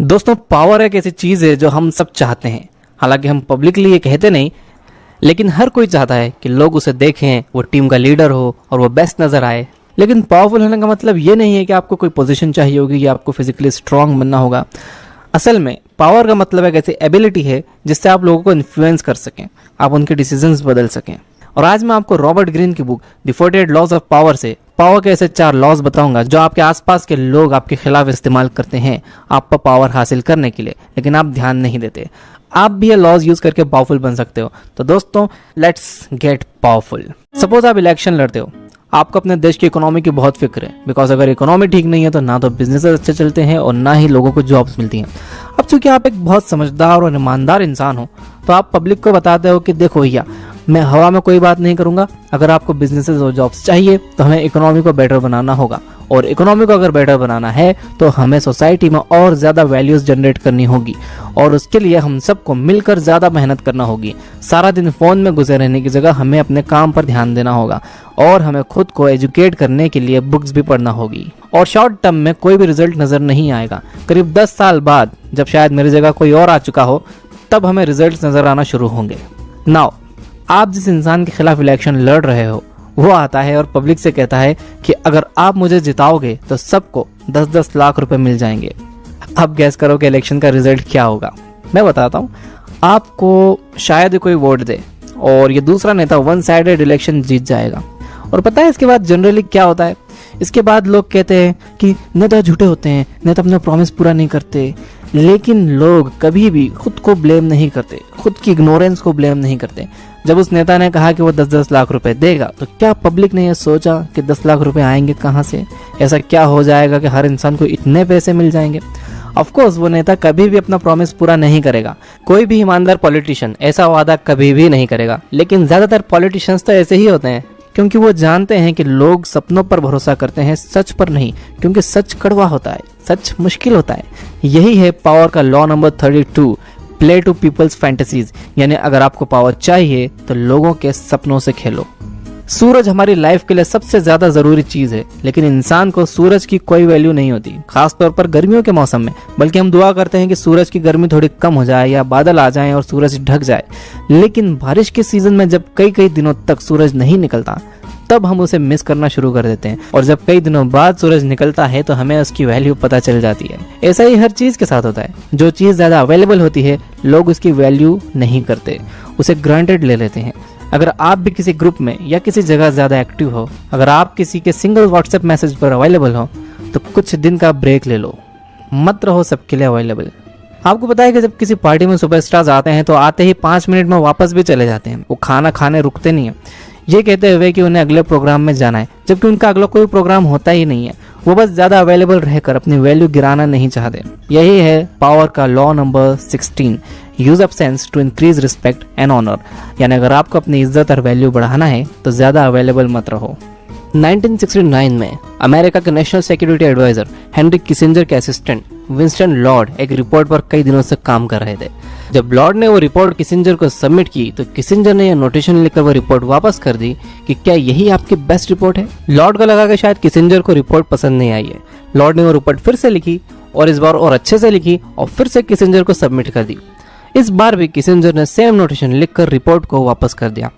दोस्तों, पावर एक ऐसी चीज़ है जो हम सब चाहते हैं। हालांकि हम पब्लिकली ये कहते नहीं, लेकिन हर कोई चाहता है कि लोग उसे देखें, वो टीम का लीडर हो और वो बेस्ट नज़र आए। लेकिन पावरफुल होने का मतलब ये नहीं है कि आपको कोई पोजीशन चाहिए होगी या आपको फिजिकली स्ट्रांग बनना होगा। असल में पावर का मतलब एक ऐसी एबिलिटी है जिससे आप लोगों को इन्फ्लुएंस कर सकें, आप उनके डिसीजंस बदल सकें। और आज मैं आपको रॉबर्ट ग्रीन की book the 48 laws of power से पावर के ऐसे 4 लॉज बताऊंगा जो आपके आसपास के लोग आपके खिलाफ इस्तेमाल करते हैं आप पर पावर हासिल करने के लिए, लेकिन आप ध्यान नहीं देते। आप भी ये लॉज यूज करके पावरफुल बन सकते हो। तो दोस्तों, लेट्स गेट पावरफुल। सपोज आप इलेक्शन लड़ते हो, आपको अपने देश की इकोनॉमी की बहुत फिक्र है, बिकॉज अगर इकोनॉमी ठीक नहीं है तो ना तो बिजनेस अच्छे चलते हैं और ना ही लोगों को जॉब्स मिलती हैं। अब चूंकि आप एक बहुत समझदार और ईमानदार इंसान हो, तो आप पब्लिक को बताते हो कि देखो भैया, मैं हवा में कोई बात नहीं करूंगा। अगर आपको बिजनेसेस और जॉब्स चाहिए तो हमें इकोनॉमी को बेटर बनाना होगा, और इकोनॉमी को अगर बेटर बनाना है तो हमें सोसाइटी में और ज़्यादा वैल्यूज़ जनरेट करनी होगी, और उसके लिए हम सबको मिलकर ज़्यादा मेहनत करना होगी। सारा दिन फ़ोन में घुसे रहने की जगह हमें अपने काम पर ध्यान देना होगा, और हमें खुद को एजुकेट करने के लिए बुक्स भी पढ़ना होगी। और शॉर्ट टर्म में कोई भी रिजल्ट नज़र नहीं आएगा। करीब 10 साल बाद, जब शायद मेरी जगह कोई और आ चुका हो, तब हमें रिजल्ट नज़र आना शुरू होंगे। नाउ, आप जिस इंसान के खिलाफ इलेक्शन लड़ रहे हो, वो आता है और पब्लिक से कहता है कि अगर आप मुझे जिताओगे तो सबको 10-10 लाख रुपए मिल जाएंगे। अब गैस करो कि इलेक्शन का रिजल्ट क्या होगा। मैं बताता हूँ, आपको शायद कोई वोट दे और ये दूसरा नेता वन साइडेड इलेक्शन जीत जाएगा। और पता है इसके बाद जनरली क्या होता है? इसके बाद लोग कहते हैं कि नेता झूठे होते हैं, नेता अपना प्रॉमिस पूरा नहीं करते। लेकिन लोग कभी भी खुद को ब्लेम नहीं करते, खुद की इग्नोरेंस को ब्लेम नहीं करते। जब उस नेता ने कहा कि वो 10-10 लाख रुपए देगा, तो क्या पब्लिक ने यह सोचा कि 10 लाख रुपए आएंगे कहाँ से? ऐसा क्या हो जाएगा कि हर इंसान को इतने पैसे मिल जाएंगे? ऑफ कोर्स वो नेता कभी भी अपना प्रॉमिस पूरा नहीं करेगा। कोई भी ईमानदार पॉलिटिशियन ऐसा वादा कभी भी नहीं करेगा। लेकिन ज्यादातर पॉलिटिशियंस तो ऐसे ही होते हैं, क्योंकि वो जानते हैं कि लोग सपनों पर भरोसा करते हैं, सच पर नहीं, क्योंकि सच कड़वा होता है, सच मुश्किल होता है। यही है पावर का law number 32, play to people's fantasies. यानी अगर आपको पावर चाहिए तो लोगों के सपनों से खेलो। सूरज हमारी लाइफ के लिए सबसे ज्यादा जरूरी चीज है, लेकिन इंसान को सूरज की कोई वैल्यू नहीं होती, खासतौर पर गर्मियों के मौसम में। बल्कि हम दुआ करते हैं कि सूरज की गर्मी थोड़ी कम हो जाए या बादल आ जाएं और सूरज ढक जाए। लेकिन बारिश के सीजन में जब कई कई दिनों तक सूरज नहीं निकलता, तब हम उसे मिस करना शुरू कर देते हैं, और जब कई दिनों बाद सूरज निकलता है तो हमें उसकी वैल्यू पता चल जाती है। ऐसा ही हर चीज के साथ होता है। जो चीज ज्यादा अवेलेबल होती है, लोग उसकी वैल्यू नहीं करते, उसे ग्रांटेड ले लेते हैं। अगर आप भी किसी ग्रुप में या किसी जगह ज्यादा एक्टिव हो, अगर आप किसी के सिंगल व्हाट्सएप मैसेज पर अवेलेबल हो, तो कुछ दिन का ब्रेक ले लो, मत रहो सबके लिए अवेलेबल। आपको पता है कि जब किसी पार्टी में सुपरस्टार्स आते हैं तो आते ही 5 मिनट में वापस भी चले जाते हैं। वो खाना खाने रुकते नहीं है, ये कहते हुए कि उन्हें अगले प्रोग्राम में जाना है, जबकि उनका अगला कोई प्रोग्राम होता ही नहीं है। वो बस ज्यादा अवेलेबल रहकर अपनी वैल्यू गिराना नहीं चाहते। यही है पावर का law number 16, use absence to increase respect and honour. यानी अगर आपको अपनी इज्जत और वैल्यू बढ़ाना है तो ज्यादा अवेलेबल मत रहो। 1969 में अमेरिका के national security adviser Henry Kissinger के असिस्टेंट विंस्टन लॉर्ड एक रिपोर्ट पर कई दिनों से काम कर रहे थे। जब लॉर्ड ने वो रिपोर्ट किसिंजर को सबमिट की तो किसिंजर ने यह नोटेशन लिखकर वो रिपोर्ट वापस कर दी कि क्या यही आपकी बेस्ट रिपोर्ट है? लॉर्ड को लगा कि शायद किसिंजर को रिपोर्ट पसंद नहीं आई है। लॉर्ड ने वो रिपोर्ट फिर से लिखी, और इस बार और अच्छे से लिखी, और फिर से किसिंजर को सबमिट कर दी। इस बार भी किसिंजर ने सेम नोटेशन लिखकर रिपोर्ट को वापस कर दिया।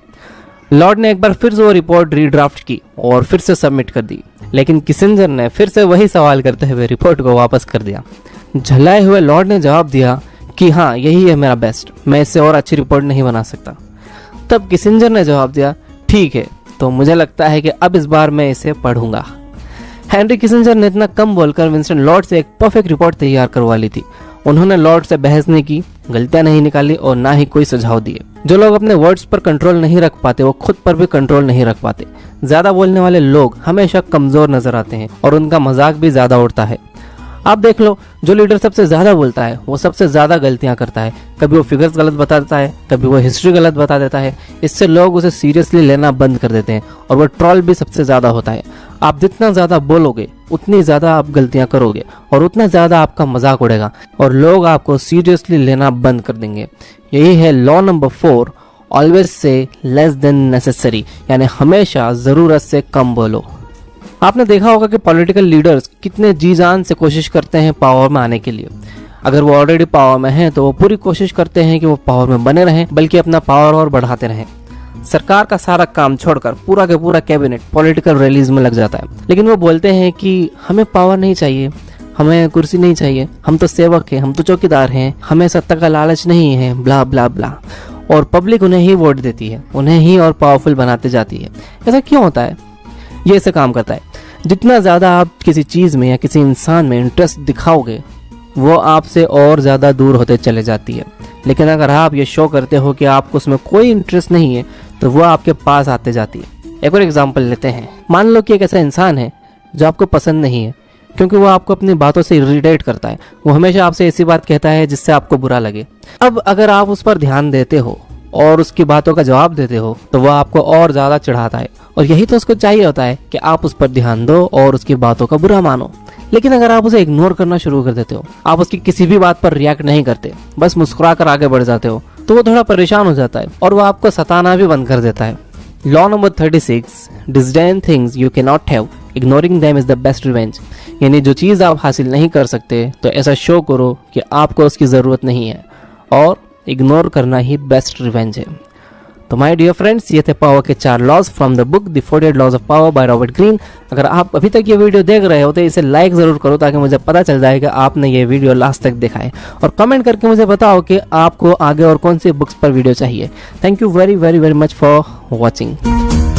लॉर्ड ने एक बार फिर से वो रिपोर्ट रीड्राफ्ट की और फिर से सबमिट कर दी, लेकिन किसिंजर ने फिर से वही सवाल करते हुए रिपोर्ट को वापस कर दिया। झल्लाए हुए लॉर्ड ने जवाब दिया कि हाँ, यही है मेरा बेस्ट, मैं इससे और अच्छी रिपोर्ट नहीं बना सकता। तब किसिंजर ने जवाब दिया, ठीक है, तो मुझे लगता है कि अब इस बार मैं इसे पढ़ूंगा। हेनरी किसिंजर ने इतना कम बोलकर विंस्टन लॉर्ड से एक परफेक्ट रिपोर्ट तैयार करवा ली थी। उन्होंने लॉर्ड से बहस नहीं की, गलतियां नहीं निकाली और ना ही कोई सुझाव दिए। जो लोग अपने वर्ड्स पर कंट्रोल नहीं रख पाते, वो खुद पर भी कंट्रोल नहीं रख पाते। ज्यादा बोलने वाले लोग हमेशा कमजोर नजर आते हैं और उनका मजाक भी ज्यादा उड़ता है। आप देख लो, जो लीडर सबसे ज्यादा बोलता है वो सबसे ज्यादा गलतियां करता है। कभी वो फिगर्स गलत बता देता है, कभी वो हिस्ट्री गलत बता देता है। इससे लोग उसे सीरियसली लेना बंद कर देते हैं, और वो ट्रॉल भी सबसे ज्यादा होता है। आप जितना ज्यादा बोलोगे उतनी ज्यादा आप गलतियां करोगे, और उतना ज्यादा आपका मजाक उड़ेगा, और लोग आपको सीरियसली लेना बंद कर देंगे। यही है law number 4, always say less than necessary. यानी हमेशा जरूरत से कम बोलो। आपने देखा होगा कि पॉलिटिकल लीडर्स कितने जी जान से कोशिश करते हैं पावर में आने के लिए। अगर वो ऑलरेडी पावर में हैं तो वो पूरी कोशिश करते हैं कि वो पावर में बने रहें, बल्कि अपना पावर और बढ़ाते रहें। सरकार का सारा काम छोड़कर पूरा का पूरा कैबिनेट पॉलिटिकल रैलीज में लग जाता है, लेकिन वो बोलते हैं कि हमें पावर नहीं चाहिए, हमें कुर्सी नहीं चाहिए, हम तो सेवक हैं, हम तो चौकीदार हैं, हमें सत्ता का लालच नहीं है, ब्ला ब्ला ब्ला। और पब्लिक उन्हें ही वोट देती है, उन्हें ही और पावरफुल बनाते जाती है। ऐसा क्यों होता है? ये ऐसे काम करता है, जितना ज़्यादा आप किसी चीज़ में या किसी इंसान में इंटरेस्ट दिखाओगे वो आपसे और ज़्यादा दूर होते चले जाती है। लेकिन अगर आप ये शो करते हो कि आपको उसमें कोई इंटरेस्ट नहीं है तो वो आपके पास आते जाती है। एक और एग्जांपल लेते हैं। मान लो कि एक ऐसा इंसान है जो आपको पसंद नहीं है, क्योंकि वो आपको अपनी बातों से इरिटेट करता है। वो हमेशा आपसे ऐसी बात कहता है जिससे आपको बुरा लगे। अब अगर आप उस पर ध्यान देते हो और उसकी बातों का जवाब देते हो तो वह आपको और ज़्यादा चिढ़ाता है, और यही तो उसको चाहिए होता है कि आप उस पर ध्यान दो और उसकी बातों का बुरा मानो। लेकिन अगर आप उसे इग्नोर करना शुरू कर देते हो, आप उसकी किसी भी बात पर रिएक्ट नहीं करते, बस मुस्कुरा कर आगे बढ़ जाते हो, तो वो थोड़ा परेशान हो जाता है और वो आपको सताना भी बंद कर देता है। Law number 36, disdain things you can not have, ignoring them is the best revenge. यानी जो चीज़ आप हासिल नहीं कर सकते तो ऐसा शो करो कि आपको उसकी ज़रूरत नहीं है, और इग्नोर करना ही बेस्ट रिवेंज है। तो माय डियर फ्रेंड्स, ये थे पावर के 4 laws from the book the 48 laws of power by Robert Greene. अगर आप अभी तक ये वीडियो देख रहे हो तो इसे लाइक ज़रूर करो, ताकि मुझे पता चल जाए कि आपने ये वीडियो लास्ट तक देखा है, और कमेंट करके मुझे बताओ कि आपको आगे और कौन सी बुक्स पर वीडियो चाहिए। Thank you very very very much for watching.